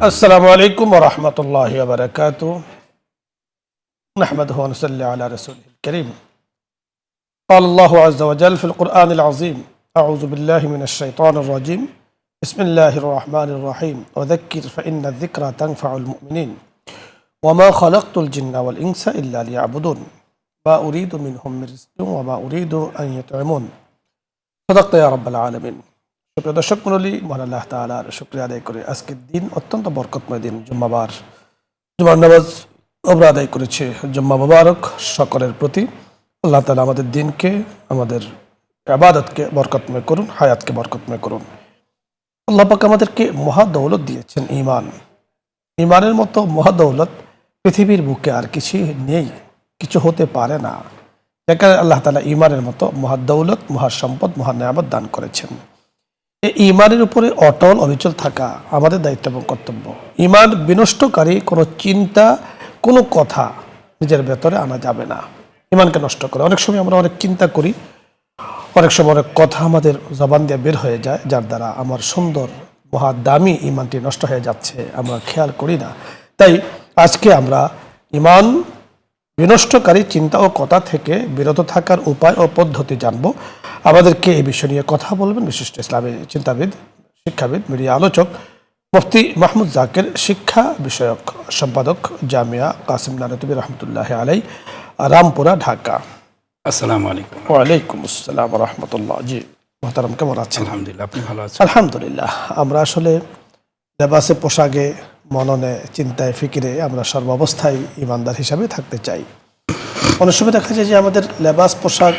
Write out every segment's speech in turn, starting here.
السلام عليكم ورحمة الله وبركاته نحمده ونصلي على رسوله الكريم قال الله عز وجل في القرآن العظيم أعوذ بالله من الشيطان الرجيم بسم الله الرحمن الرحيم وذكر فإن الذكرى تنفع المؤمنين وما خلقت الجن والإنس إلا ليعبدون ما أريد منهم من رزق وما أريد أن يطعمون صدقت يا رب العالمين প্রিয় দর্শক মণ্ডলী, মহান আল্লাহ তাআলার শুকরিয়া আদায় করে আজকের দিন অত্যন্ত বরকতময় দিন, জুম্মাবার নামাজ আমরা আদায় করেছি। জুম্মা মুবারক সকলের প্রতি। আল্লাহ তাআলা আমাদের দিনকে, আমাদের ইবাদতকে বরকতময় করুন, হায়াতকে বরকতময় করুন। আল্লাহ পাক আমাদেরকে মহা দৌলত দিয়েছেন ঈমান। ঈমানের মতো মহা দৌলত পৃথিবীর বুকে আর কিছু নেই, কিছু হতে পারে না। যাকে আল্লাহ তাআলা ঈমানের মতো মহা দৌলত, মহা সম্পদ, মহা নিয়ামত দান করেছেন। এই ঈমানের উপরে অটল অবিচল থাকা আমাদের দায়িত্ব এবং কর্তব্য। ঈমান বিনষ্টকারী কোনো চিন্তা, কোনো কথা নিজের ভেতরে আনা যাবে না। ঈমানকে নষ্ট করে অনেক সময় আমরা অনেক চিন্তা করি, অনেক সময় অনেক কথা আমাদের জবান দিয়ে বের হয়ে যায়, যার দ্বারা আমার সুন্দর মহা দামি ঈমানটি নষ্ট হয়ে যাচ্ছে, আমরা খেয়াল করি না। তাই আজকে আমরা ঈমান বিনষ্টকারী চিন্তা ও কথা থেকে বিরত থাকার উপায় ও পদ্ধতি জানব। আমাদেরকে এই বিষয় নিয়ে কথা বলবেন বিশিষ্ট ইসলামী চিন্তাবিদ, শিক্ষাবিদ, মিডিয়া আলোচক মুফতি মাহমুদ জাকির, শিক্ষা বিষয়ক সম্পাদক, জামিয়া কাসিম নানতুবি রহমতুল্লাহ আলাই, রামপুরা, ঢাকা। আসসালামু আলাইকুম। ওয়ালাইকুম আসসালাম রহমতুল্লাহ। জি মোহতারাম, কেমন আছেন? আলহামদুলিল্লাহ, আপনি ভালো আছেন? আলহামদুলিল্লাহ। আমরা আসলে লেবাসে, পোশাকে, মননে, চিন্তায়, ফিকিরে আমরা সর্বাবস্থায় ইমানদার হিসাবে থাকতে চাই। অনেক সময় দেখা যায় যে আমাদের লেবাস, পোশাক,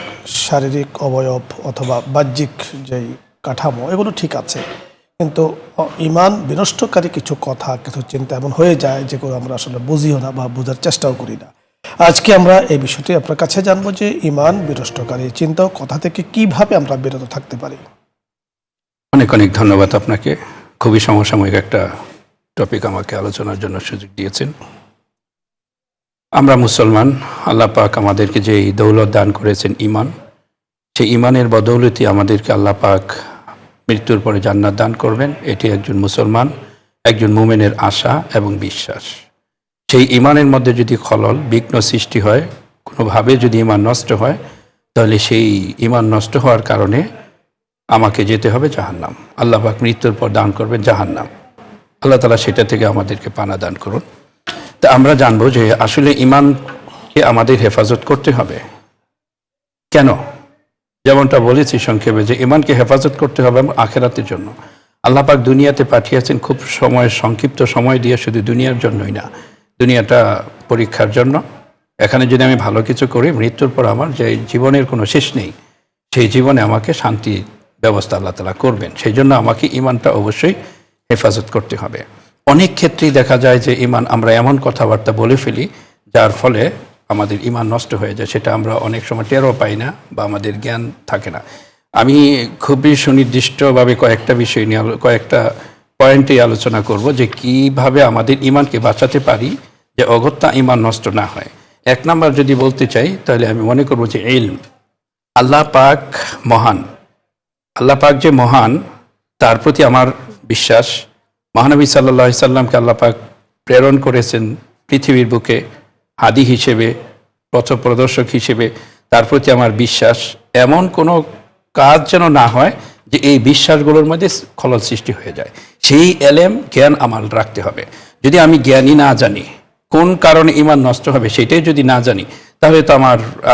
শারীরিক অবয়ব অথবা বাহ্যিক যেই কাঠামো, এগুলো ঠিক আছে, কিন্তু ঈমান বিনষ্টকারী কিছু কথা, কিছু চিন্তা এমন হয়ে যায় যেগুলো আমরা আসলে বুঝিও না বা বোঝার চেষ্টাও করি না। আজকে আমরা এই বিষয়টি আপনার কাছে জানবো যে ঈমান বিনষ্টকারী চিন্তা ও কথা থেকে কিভাবে আমরা বিরত থাকতে পারি। অনেক অনেক ধন্যবাদ আপনাকে। খুবই সমসাময়িক একটা টপিক আমাকে আলোচনার জন্য সুযোগ দিয়েছেন। আমরা মুসলমান, আল্লাহ পাক আমাদেরকে যে দৌলত দান করেছেন ঈমান, সেই ঈমানের বদৌলতে আমাদেরকে আল্লাহ পাক মৃত্যুর পরে জান্নাত দান করবেন। এটি একজন মুসলমান, একজন মুমিনের আশা এবং বিশ্বাস। সেই ঈমানের মধ্যে যদি খলল, বিঘ্ন সৃষ্টি হয়, কোনোভাবে যদি ঈমান নষ্ট হয়, তাহলে সেই ঈমান নষ্ট হওয়ার কারণে আমাকে যেতে হবে জাহান্নাম। আল্লাহ পাক মৃত্যুর পর দান করবেন জাহান্নাম। আল্লাহ তাআলা সেটা থেকে আমাদেরকে পানা দান করুন। তা আমরা জানবো যে আসলে ঈমানকে আমাদের হেফাজত করতে হবে কেন। যেমনটা বলেছি সংক্ষেপে, যে ঈমানকে হেফাজত করতে হবে আখিরাতের জন্য। আল্লাহ পাক দুনিয়াতে পাঠিয়েছেন খুব সংক্ষিপ্ত সময় দিয়ে, শুধু দুনিয়ার জন্যই না, দুনিয়াটা পরীক্ষার জন্য। এখানে যদি আমি ভালো কিছু করি, মৃত্যুর পর আমার যে জীবনের কোনো শেষ নেই, সেই জীবনে আমাকে শান্তি ব্যবস্থা আল্লাহ তাআলা করবেন। সেই জন্য আমাকে ঈমানটা অবশ্যই হেফাজত করতে হবে। অনেক ক্ষেত্রেই দেখা যায় যে ঈমান, আমরা এমন কথাবার্তা বলে ফেলি যার ফলে আমাদের ঈমান নষ্ট হয়ে যায়। সেটা আমরা অনেক সময় টেরও পাই না বা আমাদের জ্ঞান থাকে না। আমি খুবই সুনির্দিষ্টভাবে কয়েকটা বিষয় নিয়ে, কয়েকটা পয়েন্টে আলোচনা করব যে কিভাবে আমাদের ঈমানকে বাঁচাতে পারি, যে অগত্যা ঈমান নষ্ট না হয়। এক নাম্বার যদি বলতে চাই, তাহলে আমি মনে করব যে ইলম। আল্লাহ পাক মহান, আল্লাহ পাক যে মহান, তার প্রতি আমার বিশ্বাস। মহানবী সাল্লাল্লাহু আলাইহি সাল্লামকে আল্লাহ পাক প্রেরণ করেছেন পৃথিবীর বুকে হাদী হিসেবে, পথপ্রদর্শক হিসেবে, তার প্রতি আমার বিশ্বাস। এমন কোনো কাজ যেন না হয় যে এই বিশ্বাসগুলোর মধ্যে খলল সৃষ্টি হয়ে যায়। সেই এলেম, জ্ঞান আমার রাখতে হবে। যদি আমি জ্ঞানই না জানি কোন কারণে ঈমান নষ্ট হবে, সেটাই যদি না জানি, তাহলে তো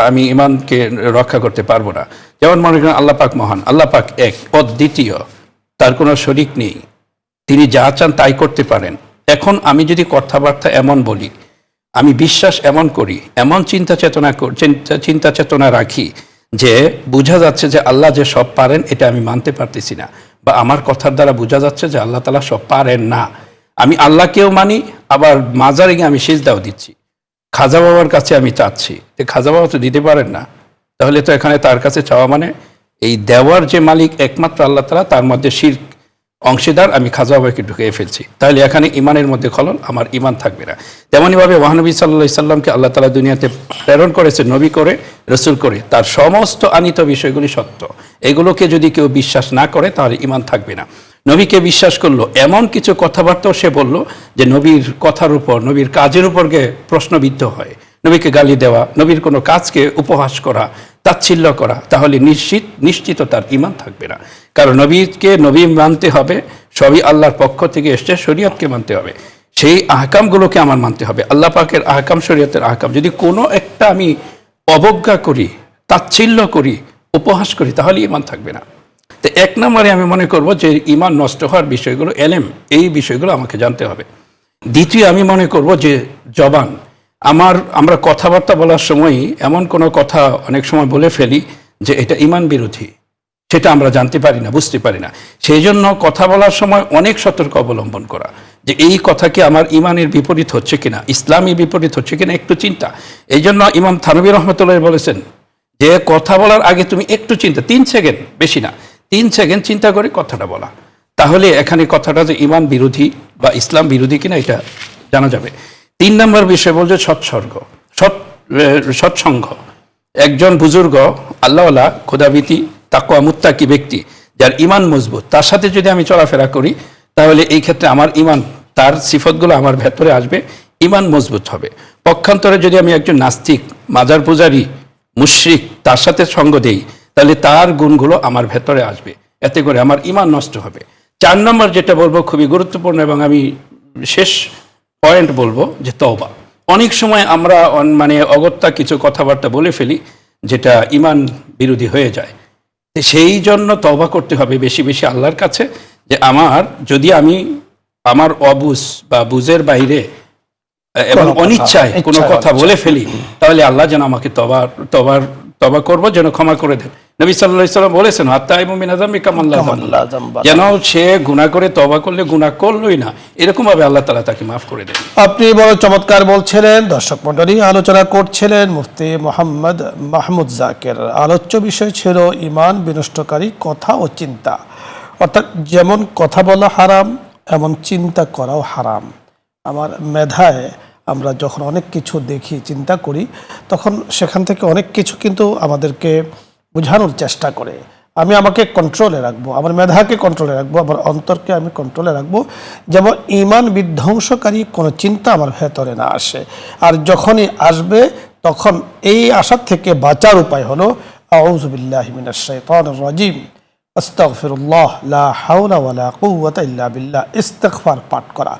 আমি ঈমানকে রক্ষা করতে পারবো না। যেমন মনে করেন, আল্লাহ পাক মহান, আল্লাহ পাক এক, অদ্বিতীয়, তার কোনো শরিক নেই, তিনি যা চান তাই করতে পারেন। এখন আমি যদি কথাবার্তা এমন বলি, আমি বিশ্বাস এমন করি, এমন চিন্তা চেতনা রাখি যে বোঝা যাচ্ছে যে আল্লাহ যে সব পারেন, এটা আমি মানতে পারতেছি না, বা আমার কথার দ্বারা বোঝা যাচ্ছে যে আল্লাহ তাআলা সব পারেন না, আমি আল্লাহকেও মানি, আবার মাজারে গিয়ে আমি সিজদাও দিচ্ছি, খাজা বাবার কাছে আমি চাচ্ছি, খাজা বাবা তো দিতে পারেন না, তাহলে তো এখানে তার কাছে চাওয়া মানে এই দেওয়ার যে মালিক একমাত্র আল্লাহ তাআলা, তার মধ্যে শিরক অংশীদার আমি খাজা বাবাকে ঢুকিয়ে ফেলছি। তাহলে এখানে ঈমানের মধ্যে খলল, আমার ঈমান থাকবে না। তেমনইভাবে মহানবী সাল্লাল্লাহু আলাইহি সাল্লামকে আল্লাহ তাআলা দুনিয়াতে প্রেরণ করেছে নবী করে, রসুল করে, তার সমস্ত আনিত বিষয়গুলি সত্য। এগুলোকে যদি কেউ বিশ্বাস না করে, তাহলে ঈমান থাকবে না। নবীকে বিশ্বাস করলো, এমন কিছু কথাবার্তাও সে বলল যে নবীর কথার উপর, নবীর কাজের উপর গিয়ে প্রশ্নবিদ্ধ হয়, নবীকে গালি দেওয়া, নবীর কোনো কাজকে উপহাস করা, তাচ্ছিল্য করা, তাহলে নিশ্চিত তার ঈমান থাকবে না। কারণ নবীকে নবী মানতে হবে, সবই আল্লাহর পক্ষ থেকে এসছে, শরীয়তকে মানতে হবে, সেই আহকামগুলোকে আমার মানতে হবে, আল্লাহ পাকের আহকাম, শরীয়তের আহকাম। যদি কোনো একটা আমি অবজ্ঞা করি, তাচ্ছিল্য করি, উপহাস করি, তাহলে ঈমান থাকবে না। তো এক নম্বরে আমি মনে করব যে ঈমান নষ্ট হওয়ার বিষয়গুলো এলেম, এই বিষয়গুলো আমাকে জানতে হবে। দ্বিতীয় আমি মনে করব যে জবান, আমরা কথাবার্তা বলার সময় এমন কোনো কথা অনেক সময় বলে ফেলি যে এটা ঈমান বিরোধী, সেটা আমরা জানতে পারি না, বুঝতে পারি না। সেই জন্য কথা বলার সময় অনেক সতর্ক অবলম্বন করা, যে এই কথা কি আমার ঈমানের বিপরীত হচ্ছে কিনা, ইসলামী বিপরীত হচ্ছে কিনা, একটু চিন্তা। এই জন্য ইমাম থানভী রহমতুল্লাহ বলেছেন যে কথা বলার আগে তুমি একটু চিন্তা, 3 সেকেন্ড, বেশি না, 3 সেকেন্ড চিন্তা করে কথাটা বলা, তাহলে এখানে কথাটা যে ঈমান বিরোধী বা ইসলাম বিরোধী কিনা এটা জানা যাবে। 3 নম্বর বিষয় বলছে সৎসঙ্গ। একজন বুজুর্গ, আল্লাহওয়ালা, খোদাভীতি, তাকওয়া, মুত্তাকি ব্যক্তি, যার ঈমান মজবুত, তার সাথে যদি আমি চলাফেরা করি, তাহলে এই ক্ষেত্রে আমার ঈমান, তার সিফতগুলো আমার ভেতরে আসবে, ঈমান মজবুত হবে। পক্ষান্তরে যদি আমি একজন নাস্তিক, মাজার পূজারী, মুশরিক, তার সাথে সঙ্গ দেই, তাহলে তার গুণগুলো আমার ভেতরে আসবে, এতে করে আমার ঈমান নষ্ট হবে। 4 নম্বর যেটা বলবো খুবই গুরুত্বপূর্ণ, এবং আমি শেষ পয়েন্ট বলবো যে তওবা। অনেক সময় আমরা মানে অগত্যা কিছু কথাবার্তা বলে ফেলি যেটা ঈমান বিরোধী হয়ে যায়। সেই জন্য তওবা করতে হবে বেশি বেশি আল্লাহর কাছে, যে যদি আমি আমার অবুঝ বা বুঝের বাইরে এবং অনিচ্ছায় কোনো কথা বলে ফেলি, তাহলে আল্লাহ যেন আমাকে তওবা করবো, যেন ক্ষমা করে দেন। নবী সাল্লাল্লাহু আলাইহি ওয়াসাল্লাম বলেছেন, আত-তাইবু মিনা যামবি কামান লা যামবা, যেন সে গুনাহ করে তওবা করলে গুনাহ করলই না, এরকম ভাবে আল্লাহ তাআলা তাকে মাফ করে দেন। আপনি বড় চমৎকার বলছিলেন। দর্শক মণ্ডলী, আলোচনা করছিলেন মুফতি মোহাম্মদ মাহমুদ জাকির। আলোচ্য বিষয় ছিল ঈমান বিনষ্টকারী কথা ও চিন্তা, অর্থাৎ যেমন কথা বলা হারাম, এমন চিন্তা করাও হারাম। আমার মেধায় আমরা যখন অনেক কিছু দেখি, চিন্তা করি, তখন সেখান থেকে অনেক কিছু কিন্তু আমাদেরকে বোঝানোর চেষ্টা করে। আমি আমাকে কন্ট্রোলে রাখবো, আমার মেধাকে কন্ট্রোলে রাখবো, আমার অন্তরকে আমি কন্ট্রোলে রাখবো, যেমন ঈমান বিধ্বংসকারী কোনো চিন্তা আমার ভেতরে না আসে। আর যখনই আসবে, তখন এই আশা থেকে বাঁচার উপায় হলো আউযু বিল্লাহি মিনাশ শাইতানির রাজিম, আস্তাগফিরুল্লাহ, লা হাওলা ওয়ালা কুওয়াতা ইল্লা বিল্লাহ, ইস্তিগফার পাঠ করা।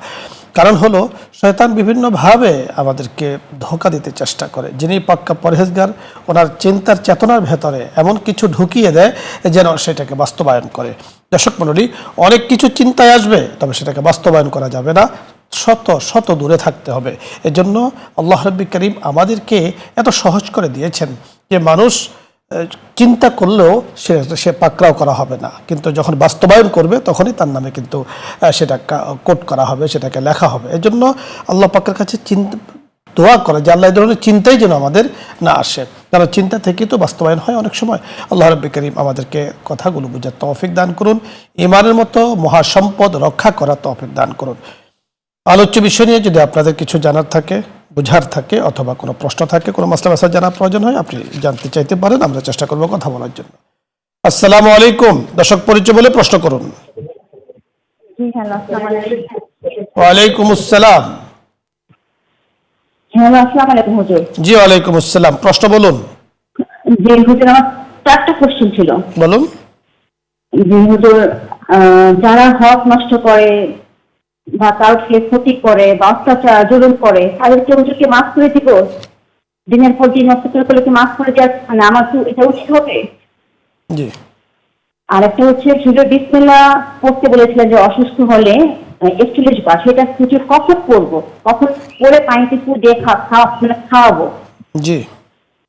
কারণ হলো শয়তান বিভিন্নভাবে আমাদেরকে ধোঁকা দিতে চেষ্টা করে। যিনি পাক্কা পরহেজগার, ওনার চিন্তার চেতনার ভেতরে এমন কিছু ঢুকিয়ে দেয় যেন সেটাকে বাস্তবায়ন করে। দর্শক মণ্ডলী, অনেক কিছু চিন্তায় আসবে, তবে সেটাকে বাস্তবায়ন করা যাবে না, শত দূরে থাকতে হবে। এজন্য আল্লাহ রাব্বুল কারীম আমাদেরকে এত সহজ করে দিয়েছেন যে মানুষ চিন্তা করলেও সে পাকড়াও করা হবে না, কিন্তু যখন বাস্তবায়ন করবে তখনই তার নামে কিন্তু সেটা কোট করা হবে, সেটাকে লেখা হবে। এজন্য আল্লাহ পাকের কাছে দোয়া করে যে আল্লাহ এই ধরনের চিন্তাই যেন আমাদের না আসে, কারণ চিন্তা থেকেই তো বাস্তবায়ন হয় অনেক সময়। আল্লাহ রাব্বুল কারীম আমাদেরকে কথাগুলো বোঝার তৌফিক দান করুন, ঈমানের মতো মহাসম্পদ রক্ষা করার তৌফিক দান করুন। আলোচ্য বিষয় নিয়ে যদি আপনাদের কিছু জানার থাকে, বুঝার থাকে, অথবা কোনো প্রশ্ন থাকে, কোনো মাসলা মাসাইল জানার প্রয়োজন হয়, আপনি জানতে চাইতে পারেন, আমরা চেষ্টা করব কথা বলার জন্য। আসসালামু আলাইকুম। দর্শক পরিচয় বলে প্রশ্ন করুন। জি হ্যালো, আসসালামু আলাইকুম। ওয়ালাইকুম আসসালাম। হ্যালো, আসসালামু আলাইকুম হুজুর। জি ওয়ালাইকুম আসসালাম, প্রশ্ন বলুন। জি হুজুর, আমার 4টা কোশ্চেন ছিল। বলুন। জি হুজুর, যারা হক নষ্ট করে বা কাউকে ক্ষতি করে বা অত্যাচার জুলুম করে, তাদেরকে হুজুরকে মাফ করে দিব? দিনের পর দিন অত্যাচার করলে কি মাফ করে দেওয়া, মানে আমার তো এটা উচিত হবে? জি। আর একটা হচ্ছে হুজুর বিসমিল্লাহ পড়তে বলেছিলেন যে অসুস্থ হলে 41 বার, সেটা হুজুর কখন পড়বো, কখন পড়ে পানিতে দিয়ে খাওয়াবো? জি।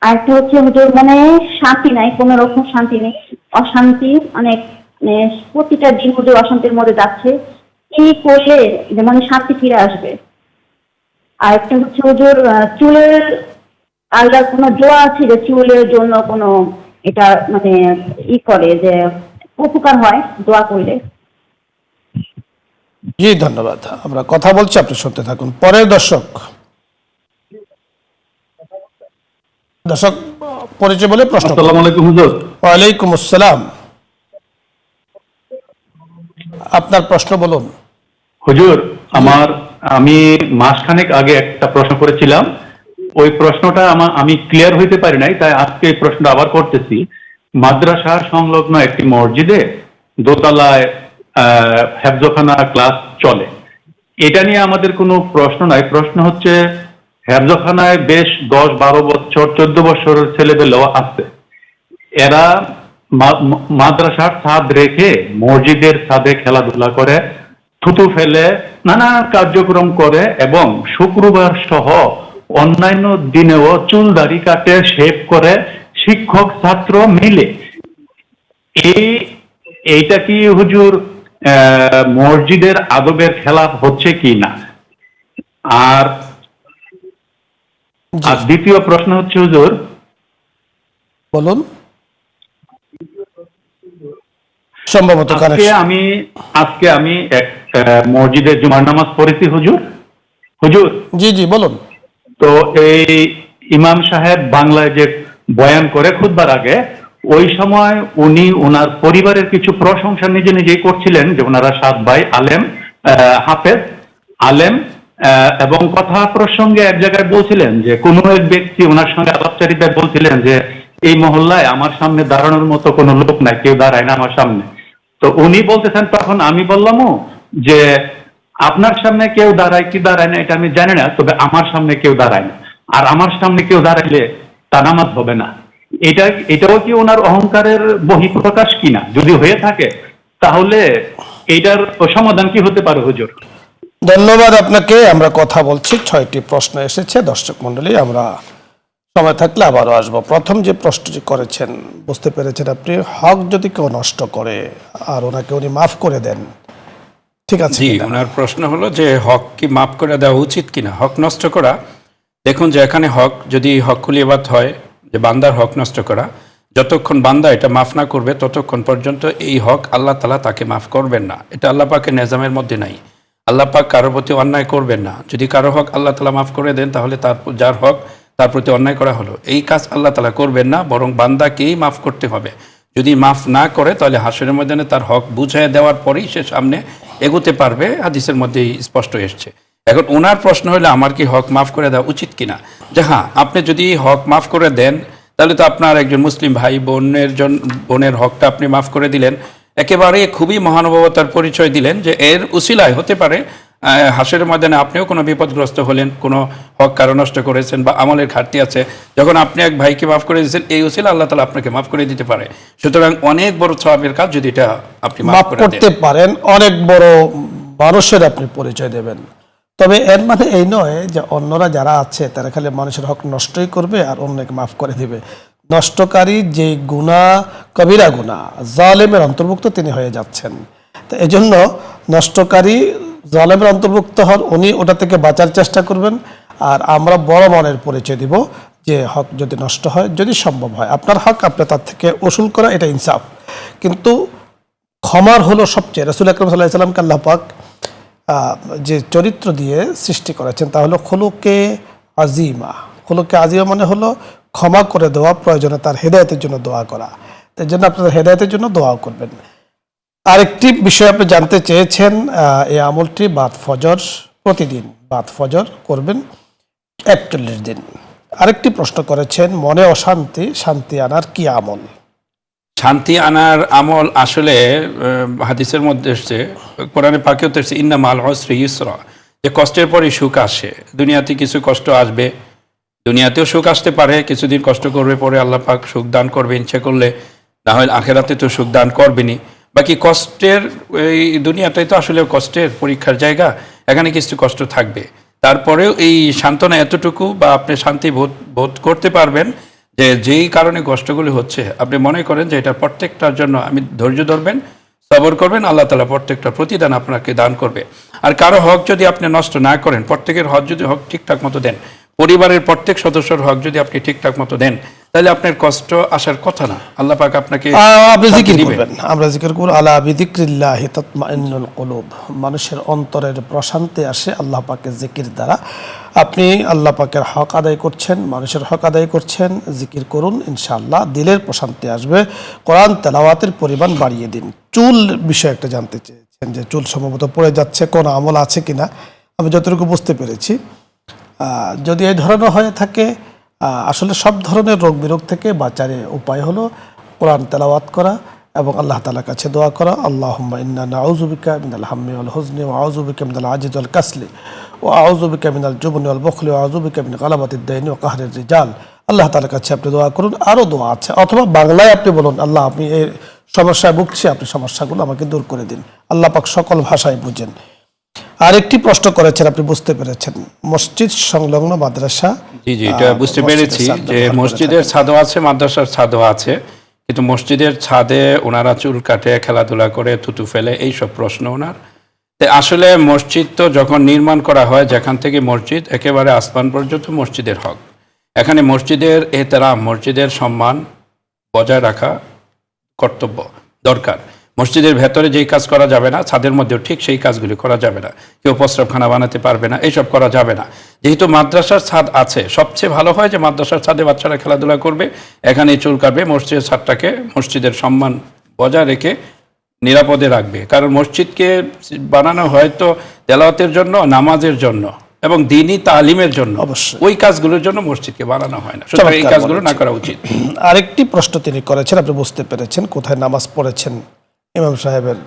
আরেকটা হচ্ছে হুজুর, মানে শান্তি নাই, কোন রকম শান্তি নেই, অশান্তি অনেক, মানে প্রতিটা দিন হুজুর অশান্তির মধ্যে যাচ্ছে, কি করলে মানে শান্তি ফিরে আসবে? আরেকটা হচ্ছে হুজুর, চুলের আলাদা কোনো দোয়া আছে যে চুলের জন্য কোনো এটা মানে করে যে উপকার হয় দোয়া করলে? জি ধন্যবাদ। আমরা কথা বলছি, আপনি শুনতে থাকুন। পরের দর্শক পরিচয় বলে প্রশ্ন। আসসালামু আলাইকুম হুজুর। ওয়ালাইকুম আসসালাম। আপনার প্রশ্ন বলুন। হুজুর, আমি মাসখানেক আগে একটা প্রশ্ন করেছিলাম, ওই প্রশ্নটা আমি ক্লিয়ার হইতে পারি নাই, তাই আজকে এই প্রশ্নটা আবার করতেছি। মাদ্রাসার সংলগ্ন একটি মসজিদে দোতলায় হেফজখানা ক্লাস চলে। এটা নিয়ে আমাদের কোনো প্রশ্ন নাই। প্রশ্ন হচ্ছে, হেফজখানায় বেশ 10-12 বছর 14 বছরের ছেলেপেলেও আছে। এরা মাদ্রাসার ছাদ রেখে মসজিদের ছাদে খেলাধুলা করে, থুতু ফেলে, নানা কার্যক্রম করে এবং শুক্রবার সহ অন্যান্য দিনেও চুল দাড়ি কাটে, শেভ করে, শিক্ষক ছাত্র মিলে। এইটা কি হুজুর মসজিদের আদবের খেলাফ হচ্ছে কি না? আর দ্বিতীয় প্রশ্ন হচ্ছে হুজুর, বলুন। সম্ভবত আজকে আমি এক মসজিদে জুমার নামাজ পড়েছি হুজুর। জি জি বলুন। তো এই ইমাম সাহেব বাংলায় যে বয়ান করে খুতবার আগে, ওই সময় উনি ওনার পরিবারের কিছু প্রশংসা নিজে নিজেই করছিলেন, যে ওনারা 7 ভাই আলেম, হাফেজ আলেম, এবং কথা প্রসঙ্গে এক জায়গায় বলছিলেন যে কোনো এক ব্যক্তি ওনার সঙ্গে আলাপচারিতায় বলছিলেন যে এই মহল্লায় আমার সামনে দাঁড়ানোর মতো কোনো লোক নাই, কেউ দাঁড়ায় না আমার সামনে। তো উনি বলতেছেন, তখন আমি বললাম যে আপনার সামনে কেউ দাঁড়ায় কি দাঁড়ায় না এটা আমি জানি না, তবে আমার সামনে কেউ দাঁড়ায় না, আর আমার সামনে কেউ দাঁড়াইলে তা নামাজ হবে না। এটাও কি ওনার অহংকারের বহিঃপ্রকাশ কিনা? যদি হয়ে থাকে তাহলে এইটার সমাধান কি হতে পারে হুজুর? ধন্যবাদ আপনাকে। আমরা কথা বলছি, 6টি প্রশ্ন এসেছে। দর্শক মন্ডলী, আমরা সময় থাকলে আবারও আসবো। প্রথম যে প্রশ্নটি করেছেন, বুঝতে পেরেছেন আপনি, হক যদি কেউ নষ্ট করে আর ওনাকে উনি মাফ করে দেন, ঠিক আছে? জি, ওনার প্রশ্ন হলো যে হক কি মাফ করে দেওয়া উচিত কিনা। হক নষ্ট করা, দেখুন যে এখানে হক যদি হকুল ইবাদ হয়, যে বান্দার হক নষ্ট করা, যতক্ষণ বান্দা এটা মাফ না করবে ততক্ষণ পর্যন্ত এই হক আল্লাহ তাআলা তাকে মাফ করবেন না। এটা আল্লাহ পাকের নিজামের মধ্যে নাই। আল্লাহ পাক কারোর প্রতি অন্যায় করবেন না। যদি কারো হক আল্লাহ তাআলা মাফ করে দেন, তাহলে যার হক তার প্রতি অন্যায় করা হলো, এই কাজ আল্লাহ তাআলা করবেন না, বরং বান্দাকেই মাফ করতে হবে। যদি মাফ না করে, তাহলে হাসরের ময়দানে তার হক বুঝিয়ে দেওয়ার পরেই সে সামনে এগোতে পারবে। হাদিসের মধ্যেই স্পষ্ট এসছে। এখন ওনার প্রশ্ন হলো আমার কি হক মাফ করে দেওয়া উচিত কিনা। যে হ্যাঁ, আপনি যদি হক মাফ করে দেন, তাহলে তো আপনার একজন মুসলিম ভাই বোনের হকটা আপনি মাফ করে দিলেন, একেবারে খুবই মহানুভবতার পরিচয় দিলেন, যে এর উসিলায় হতে পারে হাসরের ময়দানে আপনিও কোনো বিপদগ্রস্ত হলেন, কোনো হক কারো নষ্ট করেছেন বা আমলের ঘাটতি আছে, যখন আপনি এক ভাইকে মাফ করে দিয়েছেন, এই উসিলা আল্লাহ তাআলা আপনাকে মাফ করে দিতে পারে। সুতরাং অনেক বড় সওয়াবের কাজ যদি এটা আপনি মাফ করতে পারেন, অনেক বড় মানুষের আপনি পরিচয় দেবেন। তবে এর মানে এই নয় যে অন্যরা যারা আছে তারা খালি মানুষের হক নষ্টই করবে আর অন্যকে মাফ করে দিবে। নষ্টকারী যে গুনাহ, কবিরা গুনাহ, জালেমের অন্তর্ভুক্ত তিনি হয়ে যাচ্ছেন। তো এজন্য নষ্টকারী জালেমের অন্তর্ভুক্ত হন, উনি ওটা থেকে বাঁচার চেষ্টা করবেন, আর আমরা বড় মনের পরিচয় দিব যে হক যদি নষ্ট হয়, যদি সম্ভব হয় আপনার হক আপনি তার থেকে ওসুল করা, এটা ইনসাফ। কিন্তু ক্ষমার হলো সবচেয়ে, রাসূল আকরাম সাল্লাল্লাহু আলাইহি ওয়াসাল্লামকে আল্লাহ পাক যে চরিত্র দিয়ে সৃষ্টি করেছেন তা হলো খুলুকে আজিমা। খুলুকে আজিমা মানে হলো ক্ষমা করে দেওয়া, প্রয়োজনে তার হেদায়েতের জন্য দোয়া করা। তাই জন্য আপনারা হেদায়েতের জন্য দোয়াও করবেন। আরেকটি বিষয় আপনি জানতে চেয়েছেন, এই আমলটি বাদ ফজর, প্রতিদিন বাদ ফজর করবেন 41 দিন। আরেকটি প্রশ্ন করেছেন, মনে অশান্তি, শান্তি আনার কি আমল? শান্তি আনার আমল আসলে হাদিসের মধ্যে এসছে, কোরআনে পাকেও তো এসছে, ইন্না মাল উসরি ইউসরা, যে কষ্টের পরে সুখ আসে। দুনিয়াতে কিছু কষ্ট আসবে, দুনিয়াতেও সুখ আসতে পারে, কিছুদিন কষ্ট করবে, পরে আল্লাহ পাক সুখ দান করবে ইচ্ছা করলে, না হয় আখেরাতে তো সুখ দান করবেনি। বাকি কষ্টের, এই দুনিয়াটাই তো আসলে কষ্টের পরীক্ষার জায়গা, এখানে কিছু কষ্ট থাকবে। তারপরেও এই সান্ত্বনা এতটুকু, বা আপনি শান্তি বোধ করতে পারবেন যে যেই কারণে কষ্টগুলি হচ্ছে, আপনি মনে করেন যে এটা প্রত্যেকটার জন্য আমি ধৈর্য ধরবেন, সবর করবেন, আল্লাহ তাআলা প্রত্যেকটা প্রতিদান আপনাকে দান করবে। আর কারো হক যদি আপনি নষ্ট না করেন, প্রত্যেকের হক যদি ঠিকঠাক মতো দেন, পরিবারের প্রত্যেক সদস্যর হক যদি আপনি ঠিকঠাক মতো দেন, তাহলে আপনার কষ্ট আসার কথা না। আল্লাহ পাক আপনাকে আপনি জিকির করবেন, আমরা জিকির করব, আলা বিযিকরিল্লাহি তাতমাইন্নুল কুলুব। মানুষের অন্তরের প্রশান্তি আসে আল্লাহ পাকের জিকির দ্বারা। আপনি আল্লাহ পাকের হক আদায় করছেন, মানুষের হক আদায় করছেন, জিকির করুন, ইনশাআল্লাহ দিলের প্রশান্তি আসবে। কোরআন তেলাওয়াতের পরিমাণ বাড়িয়ে দিন। চুল বিষয়ে একটা জানতে চেয়েছেন, যে চুল সম্ভবত পড়ে যাচ্ছে, কোন আমল আছে কিনা, আমি যতটুকু বুঝতে পেরেছি। যদি এই ধরনের হয়ে থাকে, আসলে সব ধরনের রোগ বিরোগ থেকে বাঁচার উপায় হলো কোরআন তেলাওয়াত করা এবং আল্লাহ তাআলার কাছে দোয়া করা। আল্লাহুম্মা ইন্না নাউযু বিকা মিনাল হাম্মি ওয়াল হুজনি ওয়া আউযু বিকা মিনাল আজজি ওয়াল কাসলি ওয়া আউযু বিকা মিনাল জুবনি ওয়াল বুখলি ওয়া আউযু বিকা মিন গালাবাতিদ দাইনি ওয়া কাহরির রিজাল। আল্লাহ তাআলার কাছে আপনি দোয়া করুন। আরও দোয়া আছে, অথবা বাংলায় আপনি বলুন, আল্লাহ আপনি এই সমস্যায় ভুগছি, আপনি সমস্যাগুলো আমাকে দূর করে দিন। আল্লাহ পাক সকল ভাষায় বুঝেন। আরেকটি প্রশ্ন করেছেন, আপনি বুঝতে পেরেছেন, মসজিদ সংলগ্ন মাদ্রাসা। জি জি, এটা বুঝতে পেরেছি যে মসজিদের ছাদও আছে, মাদ্রাসার ছাদও আছে, কিন্তু মসজিদের ছাদে ওনারা চুল কাটে, খেলাধুলা করে, থুতু ফেলে, এইসব প্রশ্ন ওনার। আসলে মসজিদ তো যখন নির্মাণ করা হয়, যেখান থেকে মসজিদ একেবারে আসমান পর্যন্ত মসজিদের হক, এখানে মসজিদের এহতেরাম, মসজিদের সম্মান বজায় রাখা কর্তব্য, দরকার। মসজিদের ভেতরে যেই কাজ করা যাবে না, ছাদের মধ্যেও ঠিক সেই কাজগুলি করা যাবে না। কেউ প্রস্রাবখানা বানাতে পারবে না, এইসব করা যাবে না। যেহেতু মাদ্রাসার ছাদ আছে, সবচেয়ে ভালো হয় যে মাদ্রাসার ছাদে বাচ্চারা খেলাধুলা করবে, এখানেই চুল কাটবে, মসজিদের ছাদটাকে মসজিদের সম্মান বজায় রেখে নিরাপদে রাখবে। কারণ মসজিদকে বানানো হয়তো তেলাওয়াতের জন্য, নামাজের জন্য এবং দ্বীনি তালিমের জন্য, অবশ্যই ওই কাজগুলোর জন্য মসজিদকে বানানো হয় না। সুতরাং এই কাজগুলো না করা উচিত। আরেকটি প্রশ্ন তিনি করেছেন, আপনি বুঝতে পেরেছেন, কোথায় নামাজ পড়েছেন ইমাম সাহেবের?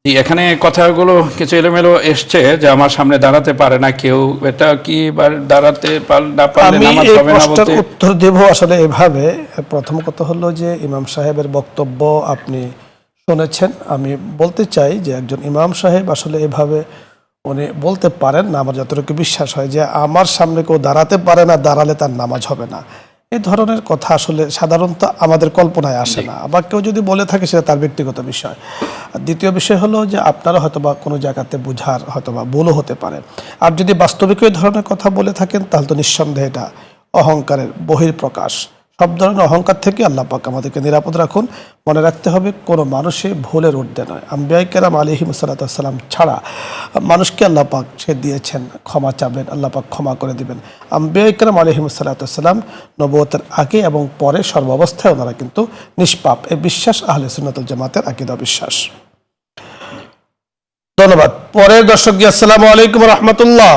এখানে কথাগুলো কিছু এলোমেলো এসছে যে আমার সামনে দাঁড়াতে পারে না কেউ, এটা কি দাঁড়াতে না পারলে আমি নামাজ এই হবে না প্রশ্নের বলতে? উত্তর দেব আসলে এভাবে। প্রথম কথা হলো যে ইমাম সাহেবের বক্তব্য আপনি শুনেছেন। আমি বলতে চাই যে একজন ইমাম সাহেব আসলে এভাবে উনি বলতে পারেন না। আমার যতটুকু বিশ্বাস হয় যে আমার সামনে কেউ দাঁড়াতে পারে না, দাঁড়ালে তার নামাজ হবে না, এই ধরনের কথা আসলে সাধারণত আমাদের কল্পনায় আসে না। আবার কেউ যদি বলে থাকে সেটা তার ব্যক্তিগত বিষয়। আর দ্বিতীয় বিষয় হলো যে আপনারা হয়তোবা কোনো জায়গাতে বোঝার হয়তোবা ভুলও হতে পারে। আর যদি বাস্তবিক এই ধরনের কথা বলে থাকেন, তাহলে তো নিঃসন্দেহে এটা অহংকারের বহিঃপ্রকাশ। সব ধরনের অহংকার থেকে আল্লাহ পাক আমাদেরকে নিরাপদ রাখুন। মনে রাখতে হবে, কোনো মানুষই ভুলের ঊর্ধ্বে নয়। আম্বিয়া কেরাম আলাইহিমুস সালাম ছাড়া মানুষকে আল্লাহ পাক সে দিয়েছেন ক্ষমা চাবেন, আল্লাহ পাক ক্ষমা করে দিবেন। আম্বিয়া কেরাম আলাইহিমুস সালাম নবুয়তের আগে এবং পরে সর্বাবস্থায় ওনারা কিন্তু নিষ্পাপ। এই বিশ্বাস আহলে সুন্নাত ওয়াল জামাতের আকীদা বিশ্বাস। ধন্যবাদ। পরের দর্শক জি, আসসালামু আলাইকুম ওয়া রাহমাতুল্লাহ।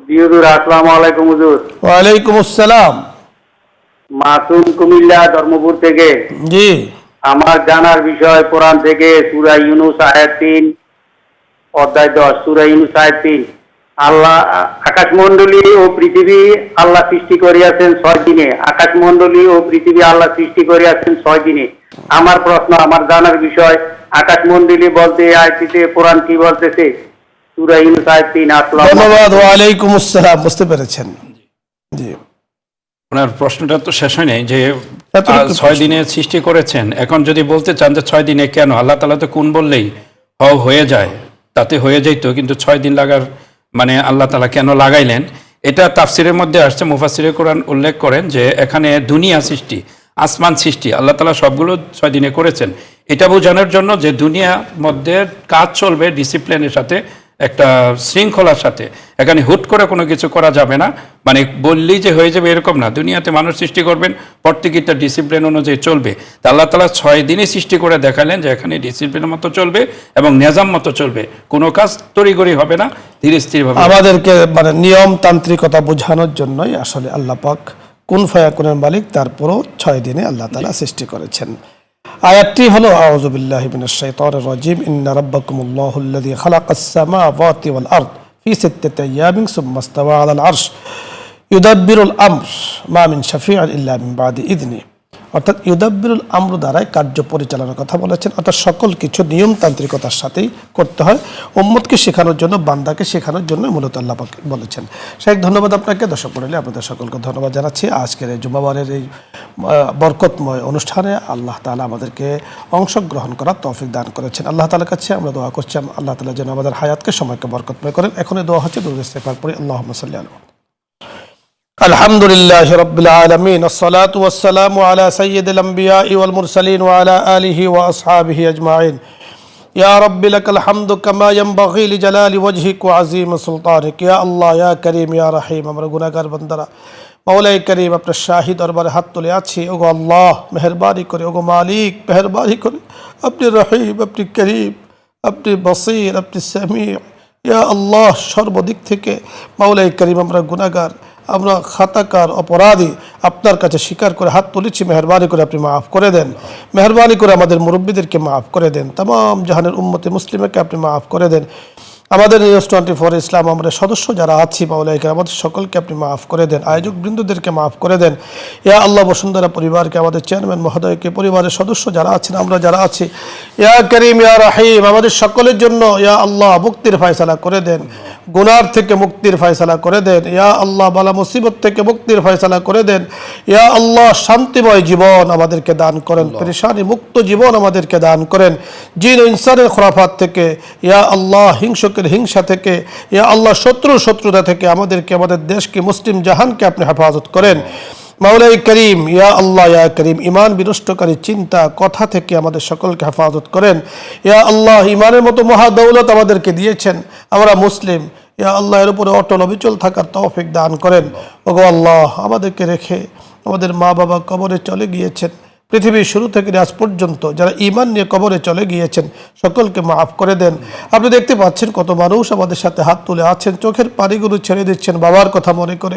জি হুজুর, আসসালামু আলাইকুম হুজুর। ওয়ালাইকুম আসসালাম। মাসুম কুমিল্লা ধর্মপুর থেকে। জি, আমার জানার বিষয় কোরআন থেকে সূরা ইউনূস আয়াত 3 অধ্যায় 10, সূরা ইউনূস আয়াত 3। আল্লাহ আকাশমণ্ডলী ও পৃথিবী আল্লাহ সৃষ্টি করিয়াছেন 6 দিনে। আকাশমণ্ডলী ও পৃথিবী আল্লাহ সৃষ্টি করিয়াছেন 6 দিনে। আমার প্রশ্ন, আমার জানার বিষয়, আকাশমণ্ডলী বলতে এই আয়াতটিতে কোরআন কি বলতেছে? সূরা ইউনূস আয়াত 3। ধন্যবাদ। ওয়ালাইকুম আসসালাম। বুঝতে পেরেছেন? জি, ওনার প্রশ্নটা তো শেষ হয় নাই যে এতটুকু 6 দিনে সৃষ্টি করেছেন। এখন যদি বলতে চান যে 6 দিনে কেন, আল্লাহ তাআলা তো কোন বললেই হয়ে যায়, তাতে হয়ে যাইতো, কিন্তু 6 দিন লাগার মানে আল্লাহ তাআলা কেন লাগাইলেন? এটা তাফসিরের মধ্যে আসছে। মুফাসসিরে কোরআন উল্লেখ করেন যে এখানে দুনিয়া সৃষ্টি, আসমান সৃষ্টি আল্লাহ তাআলা সবগুলো 6 দিনে করেছেন। এটা বোঝানোর জন্য যে দুনিয়ার মধ্যে কাজ চলবে ডিসিপ্লিনের সাথে, একটা শৃঙ্খলার সাথে। এখানে হুট করে কোনো কিছু করা যাবে না, মানে বললেই যে হয়ে যাবে এরকম না। দুনিয়াতে মানুষ সৃষ্টি করবেন, প্রত্যেকটা ডিসিপ্লিন অনুযায়ী চলবে। তা আল্লাহ তাআলা 6 দিনে সৃষ্টি করে দেখালেন যে এখানে ডিসিপ্লিনের মতো চলবে এবং নিজাম মতো চলবে, কোনো কাজ তড়িঘড়ি হবে না, ধীরে স্থিরভাবে। আমাদেরকে মানে নিয়মতান্ত্রিকতা বোঝানোর জন্যই আসলে আল্লাহ পাক কুন ফায়াকুনের মালিক, তারপরও 6 দিনে আল্লাহ তাআলা সৃষ্টি করেছেন। আয়াতটি হলো আউযু বিল্লাহি মিনাশ শাইতানির রাজিম। ইন্না রাব্বাকুমুল্লাহুল্লাযী খালাকাস সামাওয়াতি ওয়াল আরদ ফি সিত্তাতি আইয়ামিন সুম্মা ইসতাওয়া আলাল আরশ ইউদাব্বিরুল আমর মা মিন শাফি'আন ইল্লা মিন বাদি ইযনি। অর্থাৎ ইউদাব্বিরুল আমর দ্বারাই কার্য পরিচালনার কথা বলেছেন। অর্থাৎ সকল কিছু নিয়মতান্ত্রিকতার সাথেই করতে হয়। উম্মতকে শেখানোর জন্য, বান্দাকে শেখানোর জন্য মূলত আল্লাহ পাক বলেছেন। শেখ, ধন্যবাদ আপনাকে। দর্শক মণ্ডলী, আপনাদের সকলকে ধন্যবাদ জানাচ্ছি। আজকের এই জুমাবারের এই বরকতময় অনুষ্ঠানে আল্লাহ তাআলা আমাদেরকে অংশগ্রহণ করার তৌফিক দান করেছেন। আল্লাহ তাআলার কাছে আমরা দোয়া করছি, আল্লাহ তাআলা যেন আমাদের হায়াতকে, সময়কে বরকতময় করেন। এখনই দোয়া হচ্ছে, দুরূদ ইস্তিগফার পড়ি। আল্লাহুম্মা সাল্লি আলা আলহামদুলিল্লাহি রাব্বিল আলামিন, আসসালাতু ওয়াসসালামু আলা সাইয়্যিদিল আমবিয়াই ওয়াল মুরসালিন ওয়া আলা আলিহি ওয়া আসহাবিহি আজমাইন। ইয়া রাব্বি লাকাল হামদু কামা ইয়ানবাগি লিজালালি ওয়াজহিক ওয়া আযীমি সুলতানিক। ইয়া আল্লাহ, ইয়া করিম, ইয়া রহিম। আমরা গুনাহগার বান্দারা মাওলাই করিম আপনার শাহী দরবারে হাত তুলে আছি। ওগো আল্লাহ মেহরবানি করে, ওগো মালিক মেহরবানি করে, আপনি রহিম, আপনি করিম, আপনি বসির, আপনি সামি। ইয়া আল্লাহ সর্বদিক থেকে মাওলাই করিম আমরা গুনাহগার, আমরা খাতাকার, অপরাধী, আপনার কাছে স্বীকার করে হাত তুলেছি। মেহরবানি করে আপনি মাফ করে দেন, মেহরবানি করে আমাদের মুরব্বীদেরকে মাফ করে দেন, তামাম জাহানের উম্মতে মুসলিমকে আপনি মাফ করে দেন। আমাদের নিউজ 24 ইসলাম আমরা সদস্য যারা আছি মাওলাই করিম আমাদের সকলকে আপনি মাফ করে দেন, আয়োজক বৃন্দদেরকে মাফ করে দেন। ইয়া আল্লাহ বসুন্ধরা পরিবারকে, আমাদের চেয়ারম্যান মহোদয়কে, পরিবারের সদস্য যারা আছেন, আমরা যারা আছি, ইয়া করিম ইয়া রহিম আমাদের সকলের জন্য ইয়া আল্লাহ মুক্তির ফয়সালা করে দেন, গুনার থেকে মুক্তির ফয়সালা করে দেন। ইয়া আল্লাহ বালা মুসিবত থেকে মুক্তির ফয়সালা করে দেন। ইয়া আল্লাহ শান্তিময় জীবন আমাদেরকে দান করেন, পেরেশানি মুক্ত জীবন আমাদেরকে দান করেন, জিন ও ইনসানের খুরাফাত থেকে, ইয়া আল্লাহ হিংসকের হিংসা থেকে, ইয়া আল্লাহ শত্রুতা থেকে আমাদেরকে, আমাদের দেশকে, মুসলিম জাহানকে আপনি হেফাজত করেন। মাওলাই করিম ইয়া আল্লাহ ইয়া করিম ইমান বিনষ্টকারী চিন্তা কথা থেকে আমাদের সকলকে হেফাজত করেন। ইয়া আল্লাহ ইমানের মতো মহা দৌলত আমাদেরকে দিয়েছেন, আমরা মুসলিম, ইয়া আল্লাহ এর উপরে অটল অবিচল থাকার তৌফিক দান করেন। ওগো আল্লাহ আমাদেরকে রেখে আমাদের মা বাবা কবরে চলে গিয়েছেন, পৃথিবীর শুরু থেকে আজ পর্যন্ত যারা ঈমান নিয়ে কবরে চলে গিয়েছেন সকলকে মাফ করে দেন। আপনি দেখতে পাচ্ছেন কত মানুষ আমাদের সাথে হাত তুলে আছেন, চোখের পানিগুলো ছেড়ে দিচ্ছেন, বাবার কথা মনে করে,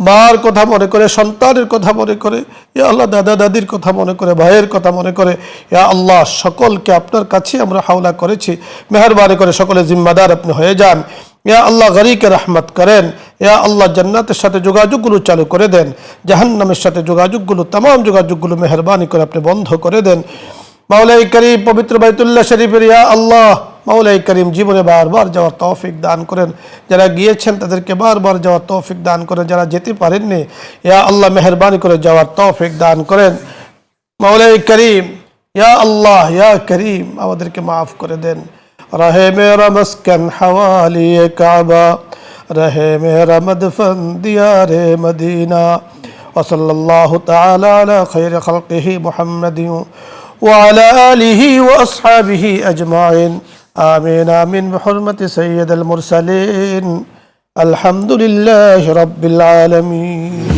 মার কথা মনে করে, সন্তানের কথা মনে করে, ইয়া আল্লাহ দাদা দাদির কথা মনে করে, ভাইয়ের কথা মনে করে। ইয়া আল্লাহ সকলকে আপনার কাছে আমরা হাওলা করেছি, মেহরবানি করে সকলে জিম্মাদার আপনি হয়ে যান। ইয়া আল্লাহ গরিকে রহমত করেন। ইয়া আল্লাহ জান্নাতের সাথে যোগাযোগগুলো চালু করে দেন, জাহান্নামের সাথে যোগাযোগগুলো, তামাম যোগাযোগগুলো মেহরবানি করে আপনি বন্ধ করে দেন। মাওলাই করিম পবিত্র বাইতুল্লাহ শরীফের ইয়া আল্লাহ মাওলাই করিম জীবনে বারবার যাওয়ার তৌফিক দান করেন, যারা গিয়েছেন তাদেরকে বারবার যাওয়ার তৌফিক দান করেন, যারা যেতে পারেননি ইয়া আল্লাহ মেহরবানি করে যাওয়ার তৌফিক দান করেন। মাওলাই করিম ইয়া আল্লাহ ইয়া করিম আমাদেরকে মাফ করে দেন। रहे मेरा मस्कन हवाली काबा, रहे मेरा मदफन दियारे मदीना, वसल्लल्लाहु ताला अला खैर खल्क़िही मुहम्मदिन व अला आलिही व अस्हाबिही अजमाइन, आमीन आमीन बिहुर्मति सय्यिदिल मुरसलीन, अल्हम्दुलिल्लाहि रब्बिल आलमीन।